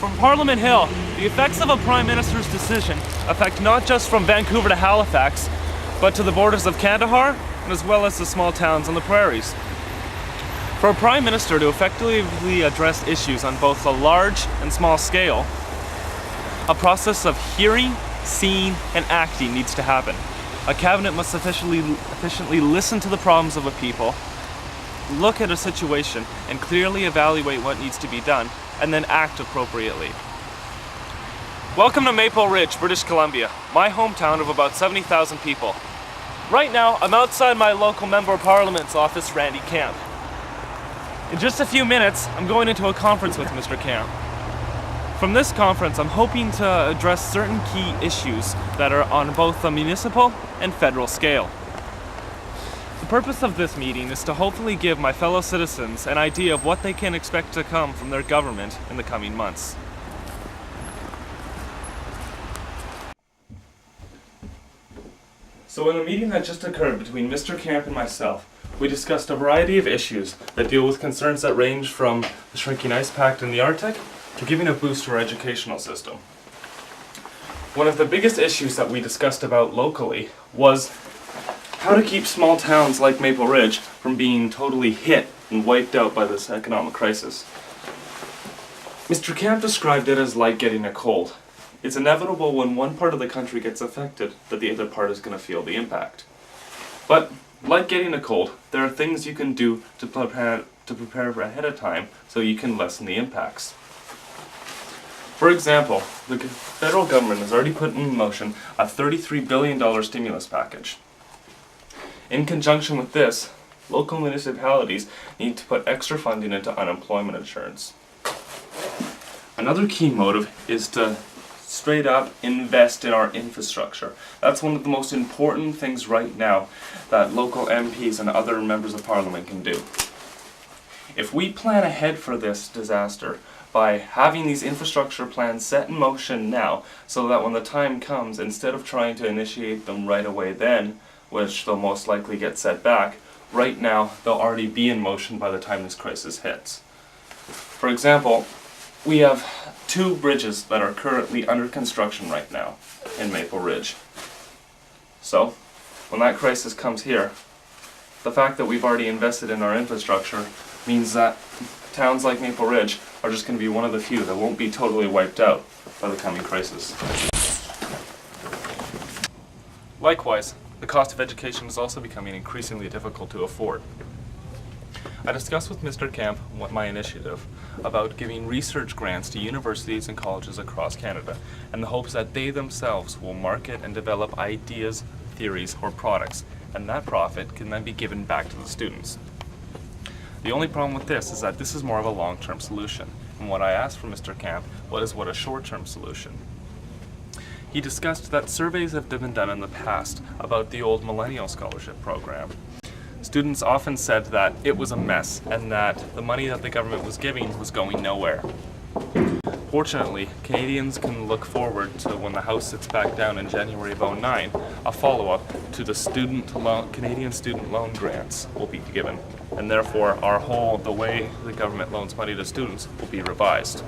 From Parliament Hill, the effects of a Prime Minister's decision affect not just from Vancouver to Halifax, but to the borders of Kandahar, and as well as the small towns on the prairies. For a Prime Minister to effectively address issues on both a large and small scale, a process of hearing, seeing, and acting needs to happen. A cabinet must efficiently listen to the problems of a people, look at a situation, and clearly evaluate what needs to be done, and then act appropriately. Welcome to Maple Ridge, British Columbia, my hometown of about 70,000 people. Right now, I'm outside my local Member of Parliament's office, Randy Camp. In just a few minutes, I'm going into a conference with Mr. Camp. From this conference, I'm hoping to address certain key issues that are on both the municipal and federal scale. The purpose of this meeting is to hopefully give my fellow citizens an idea of what they can expect to come from their government in the coming months. So in a meeting that just occurred between Mr. Camp and myself, we discussed a variety of issues that deal with concerns that range from the shrinking ice pack in the Arctic to giving a boost to our educational system. One of the biggest issues that we discussed about locally was how to keep small towns like Maple Ridge from being totally hit and wiped out by this economic crisis. Mr. Camp described it as like getting a cold. It's inevitable when one part of the country gets affected that the other part is going to feel the impact. But like getting a cold, there are things you can do to prepare ahead of time so you can lessen the impacts. For example, the federal government has already put in motion a $33 billion stimulus package. In conjunction with this, local municipalities need to put extra funding into unemployment insurance. Another key motive is to straight up invest in our infrastructure. That's one of the most important things right now that local MPs and other members of Parliament can do. If we plan ahead for this disaster by having these infrastructure plans set in motion now, so that when the time comes, instead of trying to initiate them right away then, which they'll most likely get set back, right now they'll already be in motion by the time this crisis hits. For example, we have 2 bridges that are currently under construction right now in Maple Ridge. So, when that crisis comes here, the fact that we've already invested in our infrastructure means that towns like Maple Ridge are just going to be one of the few that won't be totally wiped out by the coming crisis. Likewise, the cost of education is also becoming increasingly difficult to afford. I discussed with Mr. Camp my initiative about giving research grants to universities and colleges across Canada in the hopes that they themselves will market and develop ideas, theories, or products, and that profit can then be given back to the students. The only problem with this is that this is more of a long-term solution, and what I asked from Mr. Camp was what a short-term solution. He discussed that surveys have been done in the past about the old Millennial Scholarship Program. Students often said that it was a mess and that the money that the government was giving was going nowhere. Fortunately, Canadians can look forward to when the House sits back down in January of 2009, a follow-up to the Canadian student loan grants will be given, and therefore the way the government loans money to students will be revised.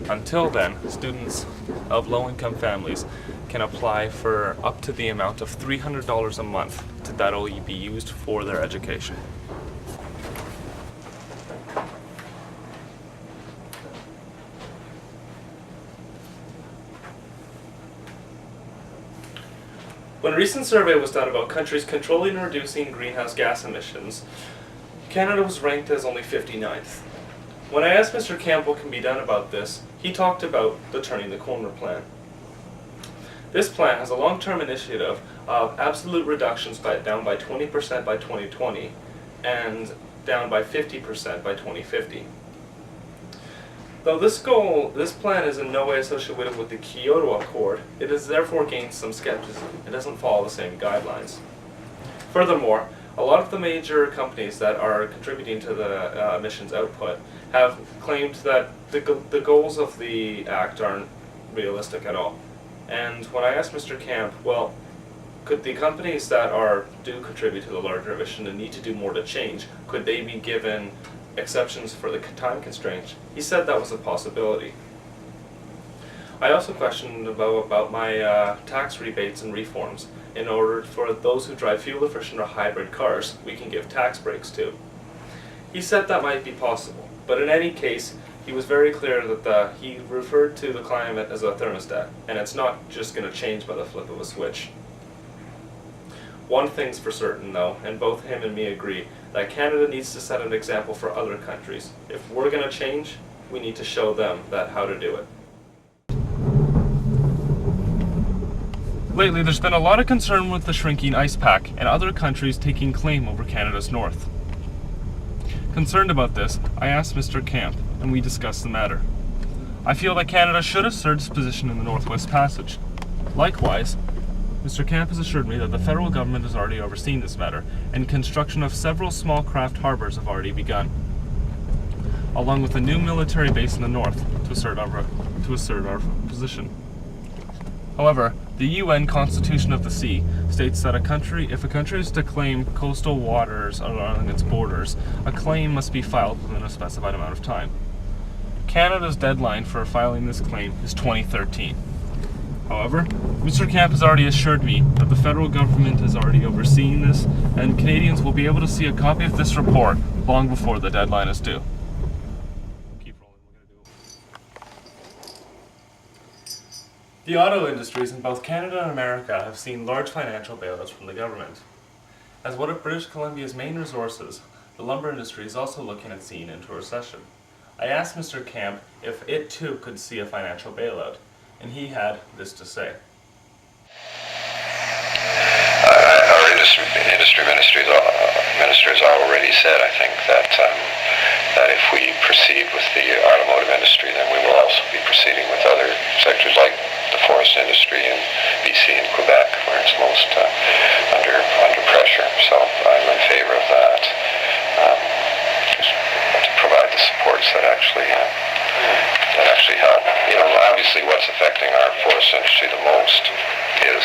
Until then, students of low-income families can apply for up to the amount of $300 a month that will be used for their education. When a recent survey was done about countries controlling and reducing greenhouse gas emissions, Canada was ranked as only 59th. When I asked Mr. Camp what can be done about this, he talked about the Turning the Corner plan. This plan has a long-term initiative of absolute reductions down by 20% by 2020 and down by 50% by 2050. Though this plan is in no way associated with the Kyoto Accord, it has therefore gained some skepticism. It doesn't follow the same guidelines. Furthermore, a lot of the major companies that are contributing to the emissions output have claimed that the goals of the Act aren't realistic at all. And when I asked Mr. Camp, well, could the companies that do contribute to the larger emission and need to do more to change, could they be given exceptions for the time constraints, he said that was a possibility. I also questioned about my tax rebates and reforms. In order for those who drive fuel-efficient or hybrid cars, we can give tax breaks to. He said that might be possible, but in any case, he was very clear that he referred to the climate as a thermostat, and it's not just going to change by the flip of a switch. One thing's for certain though, and both him and me agree, that Canada needs to set an example for other countries. If we're going to change, we need to show them how to do it. Lately, there's been a lot of concern with the shrinking ice pack and other countries taking claim over Canada's north. Concerned about this, I asked Mr. Camp, and we discussed the matter. I feel that Canada should assert its position in the Northwest Passage. Likewise, Mr. Camp has assured me that the federal government has already overseen this matter, and construction of several small craft harbors have already begun, along with a new military base in the north to assert our position. However, the UN Constitution of the Sea states that if a country is to claim coastal waters along its borders, a claim must be filed within a specified amount of time. Canada's deadline for filing this claim is 2013. However, Mr. Camp has already assured me that the federal government has already overseen this, and Canadians will be able to see a copy of this report long before the deadline is due. The auto industries in both Canada and America have seen large financial bailouts from the government. As one of British Columbia's main resources, the lumber industry is also looking at seeing into a recession. I asked Mr. Camp if it too could see a financial bailout, and he had this to say. Our industry ministers already said, I think, that if we proceed with the automotive industry, then we will also be proceeding with other sectors like the forest industry in BC and Quebec, where it's most under pressure. So I'm in favor of that. Just to provide the supports that actually help. You know, obviously, what's affecting our forest industry the most is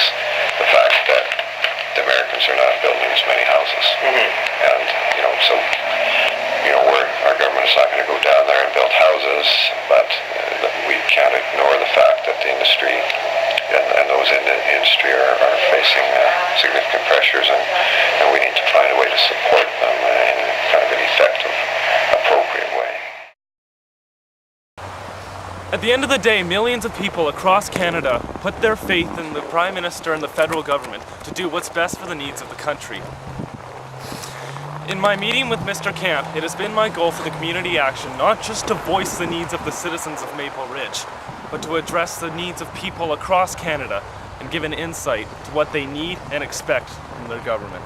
the fact that the Americans are not building as many houses, and so our government is not going to go down there and build houses, but we can't ignore the fact that the industry and those in the industry are facing significant pressures, and we need to find a way to support them in kind of an effective, appropriate way. At the end of the day, millions of people across Canada put their faith in the Prime Minister and the federal government to do what's best for the needs of the country. In my meeting with Mr. Camp, it has been my goal for the community action not just to voice the needs of the citizens of Maple Ridge, but to address the needs of people across Canada and give an insight to what they need and expect from their government.